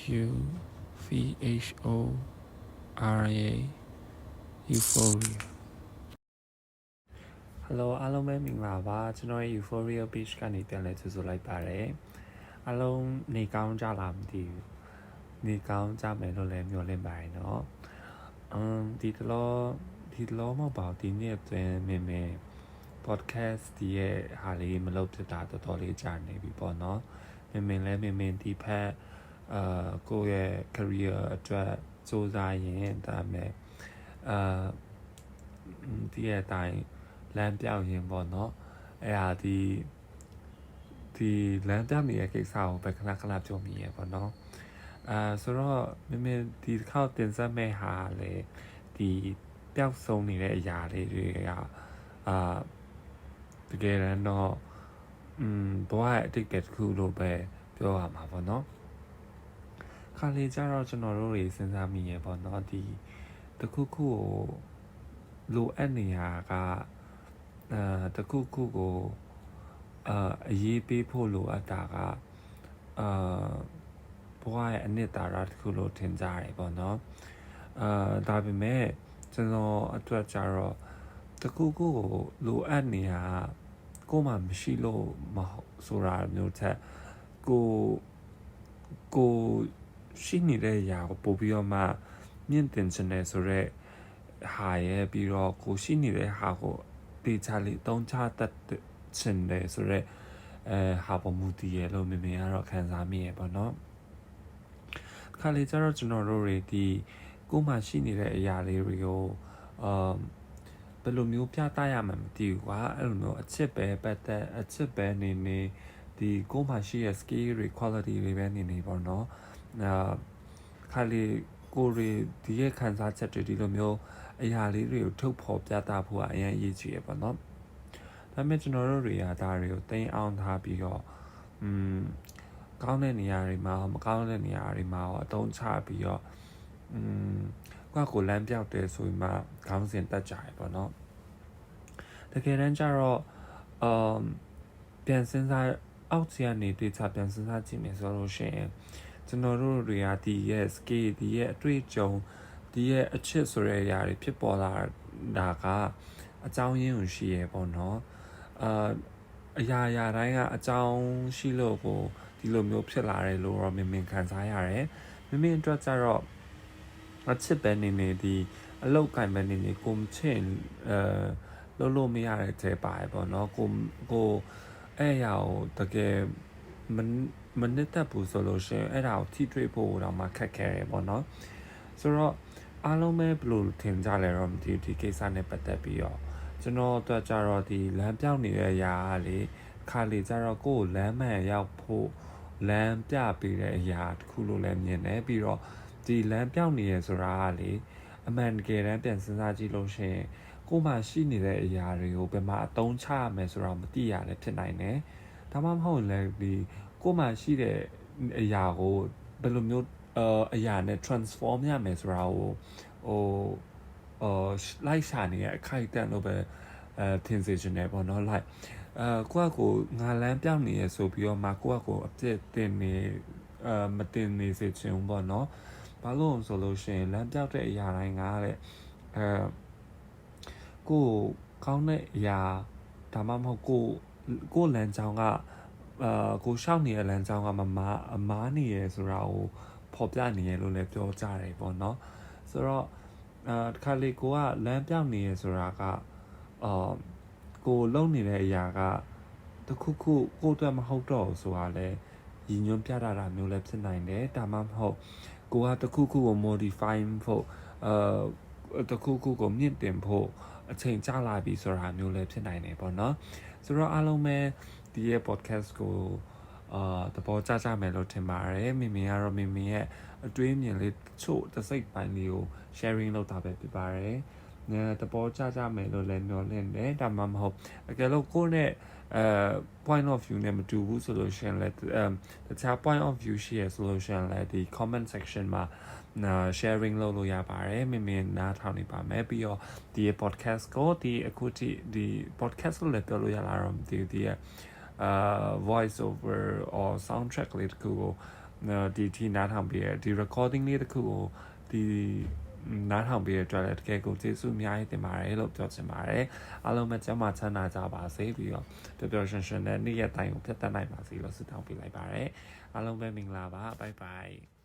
Euphoria Euphoria Hello အားလုံးပဲမင်္ဂလာပါကျွန်တော်ရဲ့ Euphoria page ကနေပြန်လည်ကြိုဆိုလိုက်ပါတယ်အားလုံးနေကောင်းကြလားမသိဘူးနေကောင်းကြမယ်လို့လည်းမျှော်လင့်ပါတယ်เนาะဒီတလောမဟုတ်ပါဘူးဒီနေ့အတွင်းမင်း podcast ဒီရဲ့ဟာလေးမလုပ်ဖြစ်တာတော်တော်လေးကြာနေပြီပေါ့เนาะမင်းဒီဖက်ကိုယ့်ရဲ့ career အတွက်စူးစမ်းရင်ဒါမဲ့ဒီရဲ့အတိုင်းလမ်းပြောင်းရင်ပေါ့เนาะအဲ့ဟာဒီလမ်းပြောင်းနေတဲ့ကိစ္စကိုပဲခဏပြောမိရပေါ့เนาะဆိုတော့မင်းဒီတစ်ခေါက်တင်ဆက်မဲ့ဟာလေဒီပျောက်ဆုံးနေတဲ့အရာလေးတွေကတကယ်တော့ဘဝရဲ့အတိတ်တစ်ခုလို့ပဲပြောရမှာပေါ့เนาะခါလေးကျတော့ကျွန်တော်တို့တွေစဉ်းစားမိရပေါ့เนาะဒီတခုခုကိုလိုအပ်နေရကတခုခုကိုအရေးပေးဖို့လိုအပ်တာကဘဝရဲ့အနှစ်သာရတစ်ခုလို့ထင်ကြတယ်ပေါ့เนาะဒါပေမဲ့ကျွန်တော်အတွက်ကျတော့တခုခုကိုလိုအပ်နေရကိုမှမရှိလို့မဟုတ်ဆိုတာမျိုးထက်ကိုရှိနေတဲ့အရာကိုပို့ပြီးတော့မှမြင့်တင်ချင်တယ်ဆိုတော့ဟာရဲ့ပြီးတော့ကိုရှိနေတဲ့ဟာကိုတေချာလေးတုံးချတတ်ချင်တယ်ဆိုတော့ဟာပေါ်မူတည်ရလို့မင်းကတော့ခံစားမိရပေါ့နော်ခါလေးကျတော့ကျွန်တော်တို့တွေဒီကိုမှရှိနေတဲ့အရာလေးတွေကိုဘယ်လိုမျိုးပြသရမှမသိဘူးကွာအဲ့လိုမျိုးအချစ်ပဲပတ်သက်အချစ်ပဲနေဒီကိုမှရှိရဲ့ skill တွေ quality တွေပဲနေပေါ့နော်ခါလေးကိုရီဒီရဲ့ခံစားချက်တွေဒီလိုမျိုးအရာလေးတွေကိုထုတ်ဖော်ပြသဖို့အရင်အရေးကြီးရပေါ့နော်ဒါပေမဲ့ကျွန်တော်တို့တွေကဒါတွေကိုသိအောင်ထားပြီးတော့ကောင်းတဲ့နေရာတွေမှာမကောင်းတဲ့နေရာတွေမှာအသုံးချပြီးတော့ကိုလမ်းပြောက်တယ်ဆိုရင်မှခေါင်းစဉ်တက်ကြရပေါ့နော်တကယ်တမ်းကျတော့ပြန်စဉ်းစားအောက်ခြေကနေတွေ့ချပြန်စဉ်းစားကြည့်မယ်ဆိုလို့ရှိရင်ကျွန်တော်တို့တွေကဒီရဲ့ skill ဒီရဲ့အတွေ့အကြုံဒီရဲ့အချစ်ဆိုတဲ့အရာတွေဖြစ်ပေါ်လာတာကအကြောင်းရင်းကိုရှိရပေါ့နော်အရာတိုင်းကအကြောင်းရှိလို့ကိုဒီလိုမျိုးဖြစ်လာတယ်လို့တော့မင်းခံစားရတယ်မင်းအတွက်ကျတော့အချစ်ပဲနေဒီအလောက်ကင်ပဲနေကိုမချင်လို့မရတဲ့တဲပါပေါ့နော်ကိုအဲ့ရကိုတကယ်မနစ်သက်ဘူးဆိုလို့ရှိရင်အဲ့ဒါကိုထိတွေ့ဖို့တော့မှခက်ခဲတယ်ပေါ့နော်ဆိုတော့အားလုံးပဲဘယ်လိုထင်ကြလဲတော့မသိဘူးဒီကိစ္စနဲ့ပတ်သက်ပြီးတော့ကျွန်တော်တို့ကြတော့ဒီလမ်းပြောင်းနေတဲ့အရာလေခါလေကြတော့ကိုယ်လမ်းမှန်ရောက်ဖို့လမ်းပြပေးတဲ့အရာတစ်ခုလို့လည်းမြင်တယ်ပြီးတော့ဒီလမ်းပြောင်းနေရဆိုတာကလေအမှန်တကယ်တမ်းပြန်စဉ်းစားကြည့်လို့ရှိရင်ကိုယ်မှရှိနေတဲ့အရာတွေကိုဘယ်မှာအသုံးချရမယ်ဆိုတာမသိရလည်းဖြစ်နိုင်တယ်ဒါမှမဟုတ်လည်းဒီကိုယ်မှရှိတဲ့အရာကိုဘယ်လိုမျိုးအရာနဲ့ transform ရမယ်ဆိုတာကိုလိုက်ရှာနေတဲ့အခိုက်အတန့်လို့ပဲထင်စေချင်တယ်ပေါ့နော် like ကိုငါလမ်းပြောင်းနေရဆိုပြီးတော့မှကိုအပြစ်တင်နေမတင်နေစေချင်ဘူးပေါ့နော်ဘာလို့ဆိုလို့ရှိရင်လမ်းပြောင်းတဲ့အရာတိုင်းကတဲ့ကိုကောင်းတဲ့အရာဒါမှမဟုတ်ကိုလမ်းကြောင်းကကိုရှောက်နေတဲ့လမ်းကြောင်းကအမားနေရဆိုတာကိုဖော်ပြနေရလို့လည်းပြောကြတယ်ပေါ့နော်ဆိုတော့တခါလေကိုကလမ်းပြောင်းနေရဆိုတာကကိုလုံနေတဲ့အရာကတခုခုကိုအတွက်မဟုတ်တော့ဆိုတာလဲရည်ညွှန်းပြတာမျိုးလည်းဖြစ်နိုင်တယ်ဒါမှမဟုတ်ကိုကတခုခုကို modify ဖို့တခုခုကိုမြင့်တင်ဖို့အချိန်ကြာလာပြီဆိုတာမျိုးလည်းဖြစ်နိုင်တယ်ပေါ့နော်ဆိုတော့အားလုံးပဲဒီရဲ့ podcast ကိုသဘောကျကြမယ်လို့ထင်ပါတယ်မင်းကတော့မင်းရဲ့အတွေးအမြင်လေးချို့တစ်စိတ်ပိုင်းလေးကို sharing လုပ်တာပဲဖြစ်ပါတယ်သဘောကျကြမယ်လို့လည်းမျှော်လင့်တယ်ဒါမှမဟုတ်အကယ်လို့ကိုယ့်နဲ့point of view နဲ့မတူဘူးဆိုလို့ရှိရင်လည်းတခြား point of view ရှိရဆိုလို့ရှိရင်လည်းဒီ comment section မှာsharing လုပ်လို့ရပါတယ်မင်းနားထောင်နေပါမယ်ပြီးတော့ဒီ podcast ကိုအခုထိဒီ podcast လို့လည်းပြောလို့ရလာတော့ဒီvoice over or soundtrack လေးတခုကို ဒီထီနားထောင်ပေးရဒီ recording လေးတစ်ခုကိုဒီနားထောင်ပေးရတဲ့အတွက်လည်းတကယ်ကိုကျေးဇူးအများကြီးတင်ပါတယ်လို့ပြောချင်ပါတယ်အားလုံးပဲကျမ်းမာချမ်းသာကြပါစေပြီးတော့ပျော်ပျော်ရွှင်ရွှင်နဲ့နေ့ရက်တိုင်းကိုဖြတ်သန်းနိုင်ပါစေလို့ဆုတောင်းပေးလိုက်ပါတယ်အားလုံးပဲမင်္ဂလာပါဘိုင်ဘိုင်